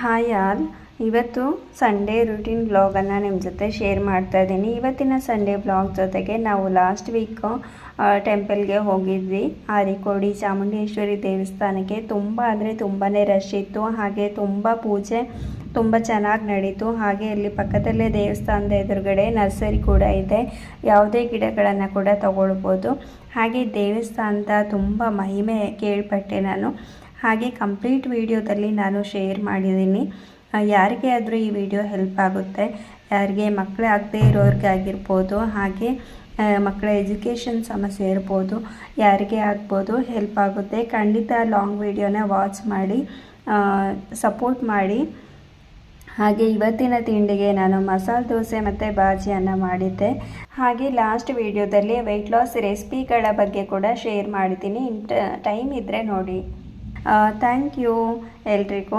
Hi all, ಇವತ್ತು Sunday routine ವ್ಲಾಗನ್ನು ನಿಮ್ಮ ಜೊತೆ ಶೇರ್ ಮಾಡ್ತಾ ಇದ್ದೀನಿ. ಇವತ್ತಿನ ಸಂಡೇ ವ್ಲಾಗ್ ಜೊತೆಗೆ ನಾವು ಲಾಸ್ಟ್ ವೀಕು ಟೆಂಪಲ್ಗೆ ಹೋಗಿದ್ವಿ, ಆರಿಕೋಡಿ ಚಾಮುಂಡೇಶ್ವರಿ ದೇವಸ್ಥಾನಕ್ಕೆ. ತುಂಬ ಅಂದರೆ ತುಂಬಾ ರಶ್ ಇತ್ತು, ಹಾಗೆ ತುಂಬ ಪೂಜೆ ತುಂಬ ಚೆನ್ನಾಗಿ ನಡೀತು. ಹಾಗೆ ಇಲ್ಲಿ ಪಕ್ಕದಲ್ಲೇ ದೇವಸ್ಥಾನದ ಎದುರುಗಡೆ ನರ್ಸರಿ ಕೂಡ ಇದೆ, ಯಾವುದೇ ಗಿಡಗಳನ್ನು ಕೂಡ ತಗೊಳ್ಬೋದು. ಹಾಗೆ ದೇವಸ್ಥಾನದ ತುಂಬ ಮಹಿಮೆ ಕೇಳ್ಪಟ್ಟೆ ನಾನು. ಹಾಗೆ ಕಂಪ್ಲೀಟ್ ವಿಡಿಯೋದಲ್ಲಿ ನಾನು ಶೇರ್ ಮಾಡಿದ್ದೀನಿ. ಯಾರಿಗೆ ಆದರೂ ಈ ವಿಡಿಯೋ ಹೆಲ್ಪ್ ಆಗುತ್ತೆ, ಯಾರಿಗೆ ಮಕ್ಕಳೇ ಆಗದೇ ಇರೋರಿಗಾಗಿರ್ಬೋದು, ಹಾಗೆ ಮಕ್ಕಳ ಎಜುಕೇಷನ್ ಸಮಸ್ಯೆ ಇರ್ಬೋದು, ಯಾರಿಗೆ ಆಗ್ಬೋದು ಹೆಲ್ಪ್ ಆಗುತ್ತೆ. ಖಂಡಿತ ಲಾಂಗ್ ವಿಡಿಯೋನ ವಾಚ್ ಮಾಡಿ ಸಪೋರ್ಟ್ ಮಾಡಿ. ಹಾಗೆ ಇವತ್ತಿನ ತಿಂಡಿಗೆ ನಾನು ಮಸಾಲೆ ದೋಸೆ ಮತ್ತು ಬಾಜಿಯನ್ನು ಮಾಡಿದ್ದೆ. ಹಾಗೆ ಲಾಸ್ಟ್ ವಿಡಿಯೋದಲ್ಲಿ ವೆಯ್ಟ್ ಲಾಸ್ ರೆಸಿಪಿಗಳ ಬಗ್ಗೆ ಕೂಡ ಶೇರ್ ಮಾಡಿದ್ದೀನಿ, ಟೈಮ್ ಇದ್ದರೆ ನೋಡಿ. ಥ್ಯಾಂಕ್ ಯು ಎಲ್ರಿಗೂ.